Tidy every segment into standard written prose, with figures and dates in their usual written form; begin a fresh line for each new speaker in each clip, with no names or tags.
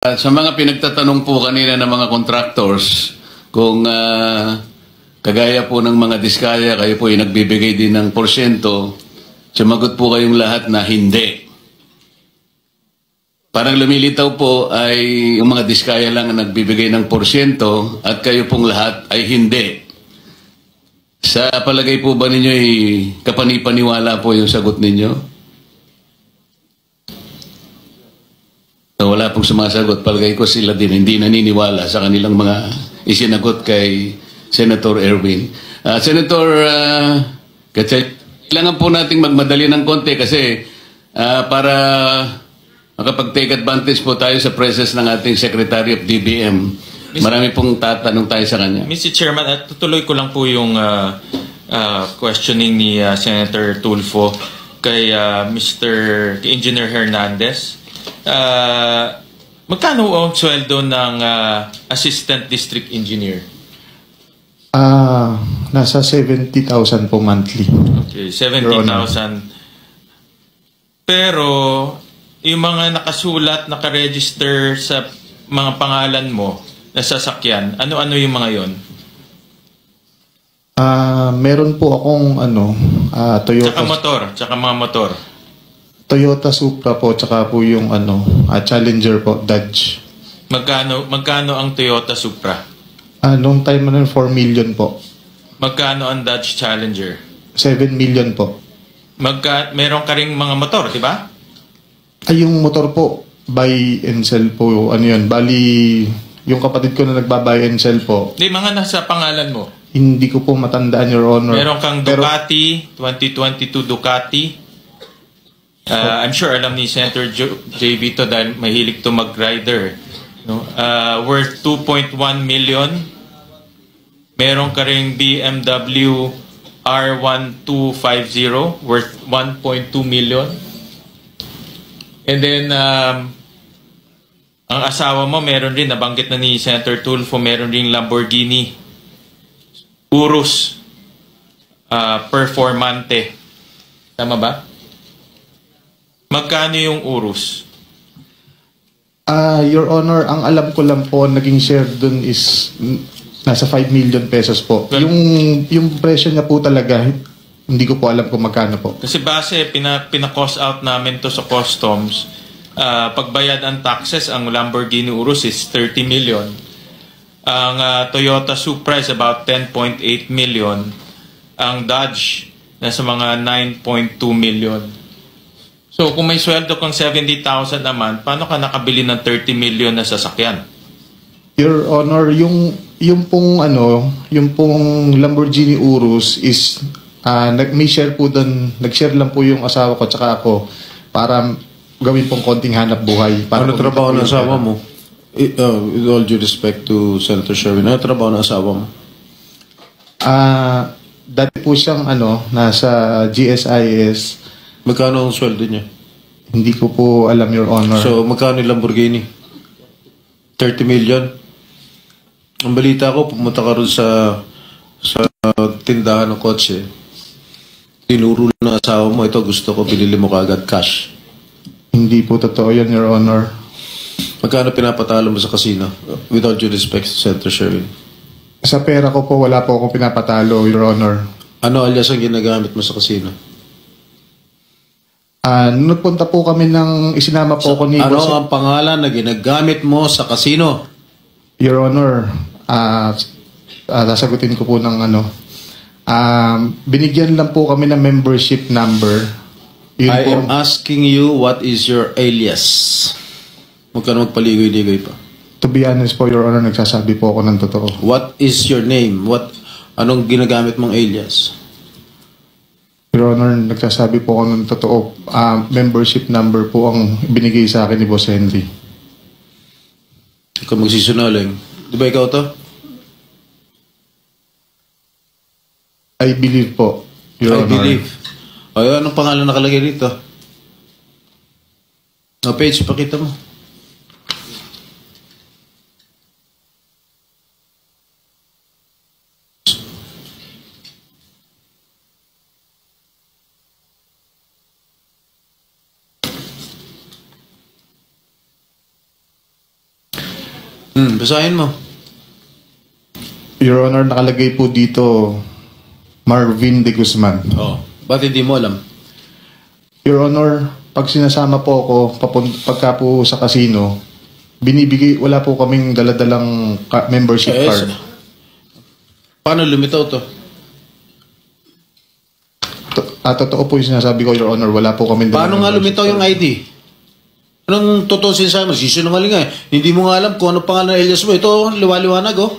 Sa mga pinagtatanong po kanina ng mga contractors, kung kagaya po ng mga diskaya, kayo po ay nagbibigay din ng porsyento, sumagot po kayong lahat na hindi. Parang lumilitaw po ay yung mga diskaya lang ang nagbibigay ng porsyento at kayo pong lahat ay hindi. Sa palagay po ba ninyo ay kapanipaniwala po yung sagot ninyo? So, wala pong sumasagot. Palagay ko sila din hindi naniniwala sa kanilang mga isinagot kay Senator Erwin. Senator kailangan po nating magmadali ng konti kasi para makapag-take advantage po tayo sa presence ng ating Secretary of DBM. Marami pong tatanong tayo sa kanya.
Mr. Chairman, tutuloy ko lang po yung questioning ni Senator Tulfo kay Mr. Engineer Hernandez. Magkano ang sweldo ng Assistant District Engineer?
Nasa 70,000 po monthly.
Okay, 70,000. Pero yung mga nakasulat, nakaregister sa mga pangalan mo na sasakyan, ano-ano yung mga yon?
Meron po akong Toyota.
Tsaka mga motor.
Toyota Supra po, tsaka po yung Challenger po, Dodge.
Magkano ang Toyota Supra?
Noong time na 4 million po.
Magkano ang Dodge Challenger?
7 million po.
Meron ka ring mga motor, di ba?
Yung motor po, buy and sell po. Ano yun? Bali, yung kapatid ko na nagba-buy and sell po.
Di, mga nasa pangalan mo.
Hindi ko po matandaan, Your Honor.
Meron kang Ducati, 2022 Ducati. I'm sure alam ni Senator JV to dahil mahilig to mag-rider. No? Worth 2.1 million. Meron ka ring BMW R1250 worth 1.2 million. And then, ang asawa mo meron rin, nabanggit na ni Senator Tulfo, meron ring Lamborghini Urus Performante. Tama ba? Magkano yung Urus?
Your Honor, ang alam ko lang po, naging share dun is nasa 5 million pesos po.
Well,
yung presyo niya po talaga, hindi ko po alam kung magkano po.
Kasi base, pina-cost out namin to sa customs. Pagbayad ang taxes, ang Lamborghini Urus is 30 million. Ang Toyota Supra is about 10.8 million. Ang Dodge, nasa mga 9.2 million. So, kung may sweldo kang 70,000 a month, paano ka nakabili ng 30 million na sasakyan?
Your Honor, yung pong Lamborghini Urus is may share po doon, nag-share lang po yung asawa ko tsaka ako para gawin pong konting hanap buhay.
Ano trabaho ng asawa mo? With all due respect to Senator Sherwin, ano trabaho ng asawa mo?
Dati po siyang nasa GSIS.
Magkano ang sweldo niya?
Hindi ko po alam, Your Honor.
So, magkano yung Lamborghini? 30 million? Ang balita ko, pumunta ka rin sa tindahan ng kotse. Tinuro ng asawa mo, ito gusto ko, pinili mo kaagad cash.
Hindi po totoo yan, Your Honor.
Magkano pinapatalo mo sa casino? With all due respect to Senator Sherwin.
Sa pera ko po, wala po akong pinapatalo, Your Honor.
Ano alias ang ginagamit mo sa casino?
Nagpunta po kami isinama po ako ni
Ano ang pangalan na ginagamit mo sa casino?
Your Honor, sasagutin ko po ng binigyan lang po kami ng membership number.
I am asking you, what is your alias? Huwag ka na magpaligoy-ligoy pa.
To be honest po, Your Honor, nagsasabi po ako ng totoo.
What is your name? Anong ginagamit mong alias?
Your Honor, nagsasabi po ako ng totoo. Membership number po ang binigay sa akin ni Boss Henry.
Ikaw magsisungaling. Di ba ikaw to?
I believe po, Your Honor.
I believe. Anong pangalan nakalagay dito? Page, pakita mo. Basahin mo.
Your Honor, nakalagay po dito Marvin de Guzman.
Oh. Ba't hindi mo alam?
Your Honor, pag sinasama po ako pagka po sa casino, wala po kaming daladalang membership card.
Paano lumitaw to?
Totoo po yung sinasabi ko, Your Honor, wala po kaming
Paano nga lumitaw yung ID? Anong totoo sinasabi mo? Sisinungaling nga eh. Hindi mo nga alam kung ano pangalan ng alias mo. Ito, liwaliwanag oh.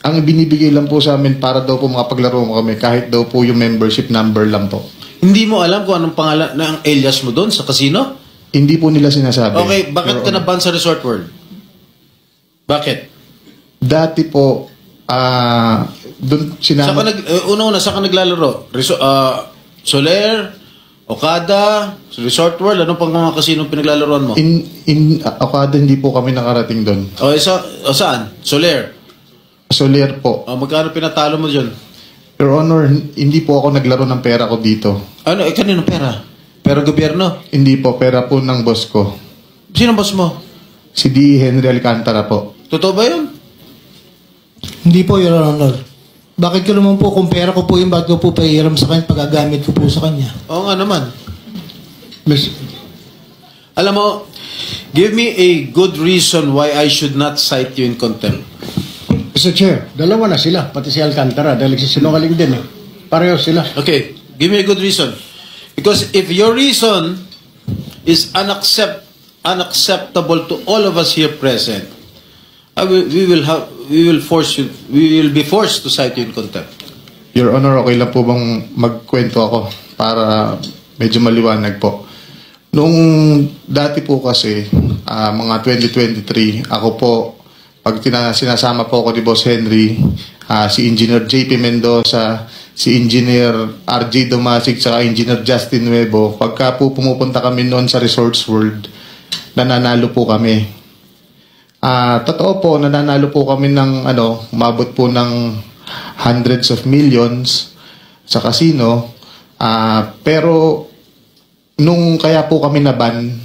Ang binibigay lang po sa amin para daw po makapaglaro mo kami, kahit daw po yung membership number lang po.
Hindi mo alam kung anong pangalan ng alias mo doon sa casino?
Hindi po nila sinasabi.
Okay, bakit
Your
ka
Honor.
na-ban sa Resort World? Bakit?
Dati po, doon sinama...
Una-una, saan ka naglalaro? Soler? Okada? Resort World? Anong pang mga casino pinaglalaroan mo?
In Okada, hindi po kami nakarating doon.
Saan? Soler?
Soler po.
Magkano pinatalo mo dyan?
Your Honor, hindi po ako naglaro ng pera ko dito.
Ano? Kanino pera? Pera gobyerno?
Hindi po, pera po ng boss ko.
Sino boss mo?
Si D. Henry Alcantara po.
Totoo ba yun?
Hindi po, Your Honor. Bakit ko naman po, kung pera ko po yung ba't ko po pahiram sa kanya, pagagamit ko po sa kanya?
Oo nga naman. Alam mo, give me a good reason why I should not cite you in contempt.
Mr. Chair, dalawa na sila, pati si Alcantara, dahil sinungaling din eh. Pareho sila.
Okay, give me a good reason. Because if your reason is unacceptable to all of us here present, we will be forced to cite you in contempt.
Your Honor, okay lang po bang magkwento ako para medyo maliwanag po? Noong dati po kasi, mga 2023, ako po, pag sinasama po ako ni Boss Henry, si Engineer JP Mendoza, si Engineer RJ Domasic, saka Engineer Justin Nuevo, pagka po pumupunta kami noon sa Resorts World, nananalo po kami. Totoo po, nananalo po kami ng umabot po ng hundreds of millions sa casino. Pero nung kaya po kami naban,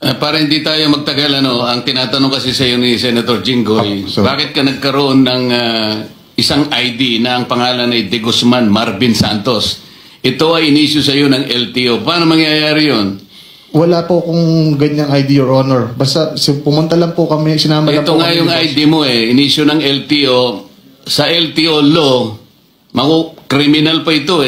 Para hindi tayo magtagal, ang tinatanong kasi sa iyo ni Senator Jinggoy, bakit ka nagkaroon ng isang ID na ang pangalan ay De Guzman Marvin Santos? Ito ay inisyu sa iyo ng LTO. Paano mangyayari yun?
wala po kung ganyang ID, Your Honor. Basta pumunta lang po kami, sinama lang
Ito
po
nga
kami
yung
ni Boss.
ID mo inisyu ng LTO. Sa LTO law, criminal pa ito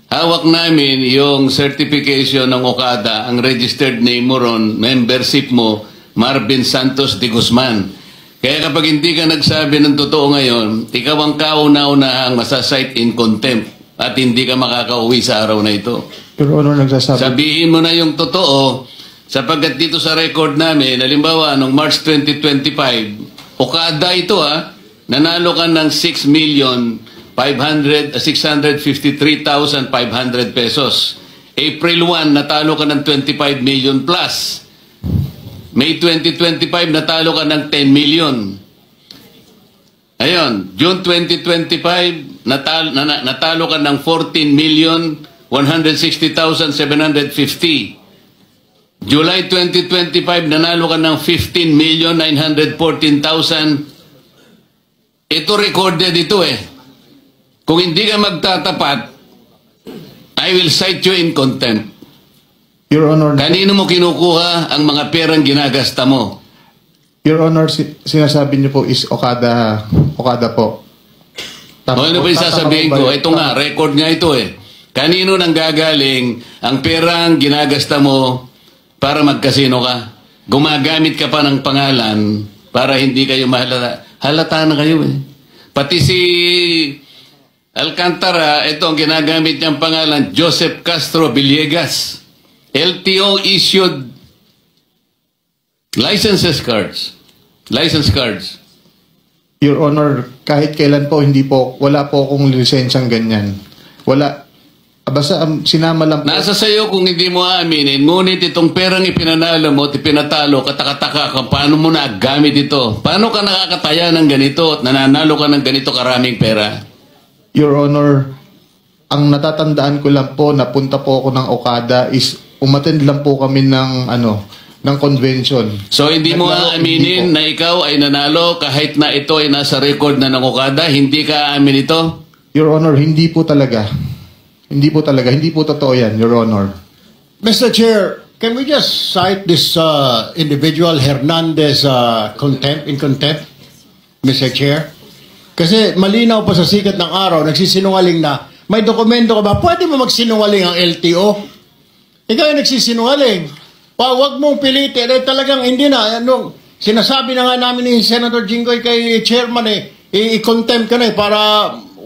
Hawak namin yung certification ng Okada, ang registered name mo ron, membership mo, Marvin Santos de Guzman. Kaya kapag hindi ka nagsabi ng totoo ngayon, ikaw ang kauna-unahang masasite in contempt at hindi ka makakauwi sa araw na ito.
Your Honor, nagsasabi.
Sabihin mo na yung totoo, sapagkat dito sa record namin, halimbawa, noong March 2025, Okada ito nanalo ka ng 653,500 pesos. April 1, natalo ka ng 25 million plus. May 2025, natalo ka ng 10 million. Ayun, June 2025, natalo ka ng 14,160,750. July 2025, nanalo ka ng 15,914,000. Ito recorded ito Kung hindi ka magtatapat, I will cite you in contempt.
Your Honor,
Kanino mo kinukuha ang mga perang ginagasta mo?
Your Honor, sinasabi niyo po is Okada po.
Ano ba yung sasabihin ko? Ito nga, record nga ito Kanino nang gagaling ang perang ginagasta mo para magkasino ka? Gumagamit ka pa ng pangalan para hindi kayo mahalata. Halata na kayo Pati si Alcantara, ito ang ginagamit niyang pangalan, Joseph Castro Villegas. LTO issued license cards.
Your Honor, kahit kailan po, wala po akong lisensyang ganyan. Wala. Basta sinama lang po.
Nasa sayo kung hindi mo aaminin, ngunit itong perang ipinanalo mo at ipinatalo, katakataka ka, paano mo nagamit ito? Paano ka nakakataya ng ganito at nananalo ka ng ganito karaming pera?
Your Honor, ang natatandaan ko lang po, napunta po ako ng Okada is umattend lang po kami ng ng convention.
So hindi mo
Naglaro-
aaminin
hindi po.
na ikaw ay nanalo kahit na ito ay nasa record na ng Okada? Hindi ka aamin ito?
Your Honor, hindi po talaga. Hindi po talaga. Hindi po totoo yan, Your Honor.
Mr. Chair, can we just cite this individual Hernandez in contempt, Mr. Chair? Kasi malinaw pa sa sikat ng araw, nagsisinungaling na, may dokumento ka ba? Pwede mo magsinungaling ang LTO? Ikaw yung nagsisinungaling. Wag mong pilitin. Talagang hindi na. Sinasabi na nga namin ni Senator Jinggoy kay Chairman i-contempt ka na para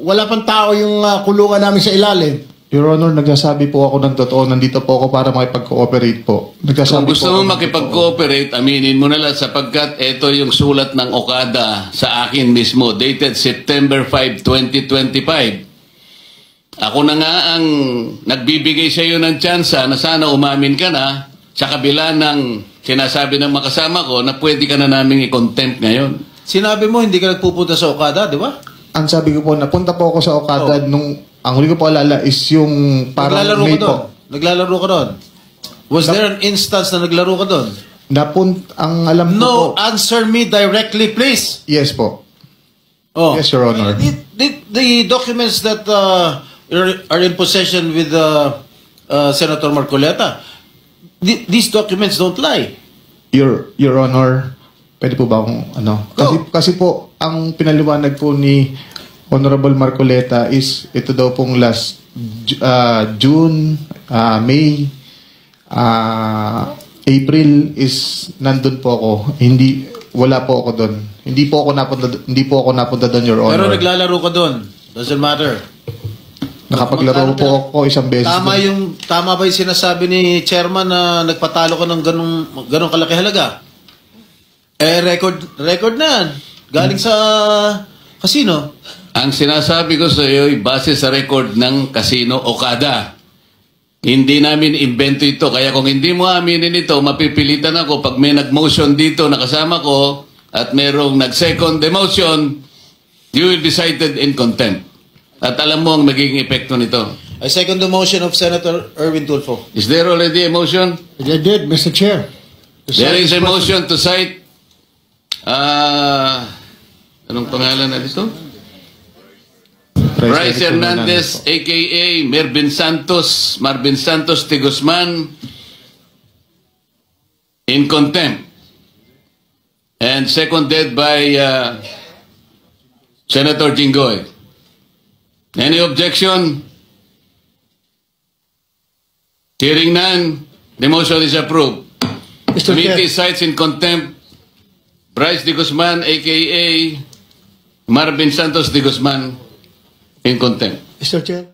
wala pang tao yung kulungan namin sa ilalim.
Your Honor, nagsasabi po ako ng totoo. Nandito po ako para makipag-cooperate po.
Kung
Nagsasabi
gusto
po
mo
ako ng
makipag-cooperate, aminin mo na lang sapagkat ito yung sulat ng Okada sa akin mismo, dated September 5, 2025. Ako na nga ang nagbibigay sa iyo ng tsansa na sana umamin ka na sa kabila ng sinasabi ng makasama ko na pwede ka na naming i-contempt ngayon.
Sinabi mo hindi ka nagpupunta sa Okada, di ba?
Ang sabi ko po, napunta po ako sa Okada nung, ang huli ko po alala is yung parang
Naglalaro
May
ka doon.
po.
Naglalaro ka doon. Was there an instance na naglaro ka doon?
Ang alam ko po,
No, answer me directly, please.
yes po.
Oh.
Yes, Your Honor.
The documents that are in possession with Senator Marcoleta, these documents don't lie.
Your Honor, pwede po ba akong ano? Kasi po, ang pinaliwanag po ni Honorable Marcoleta is ito daw pong last June, May, April is nandun po ako. Wala po ako doon. Hindi po ako napunta doon, Your Honor.
Pero naglalaro ka doon. Doesn't matter.
Nakapaglaro po ako isang beses.
Tama ba yung sinasabi ni Chairman na nagpatalo ka ng ganong kalaki halaga? Record na yan. Galing sa casino.
Ang sinasabi ko sa iyo ay base sa record ng Casino Okada. Hindi namin invento ito. Kaya kung hindi mo aminin ito, mapipilitan ako pag may nag-motion dito na kasama ko at merong nag-second demotion, you will be cited in contempt. At alam mo ang magiging epekto nito.
I second the motion of Senator Erwin Tulfo.
Is there already a motion?
I did, Mr. Chair.
There is a motion to cite anong pangalan na dito? Bryce Hernandez, a.k.a. Marvin Santos de Guzman, in contempt. And seconded by Senator Jinggoy. Any objection? Hearing none, the motion is approved.
Mr.
Committee
Chair.
cites in contempt Bryce de Guzman, a.k.a. Marvin Santos de Guzman, in contempt.
Mr. Chair.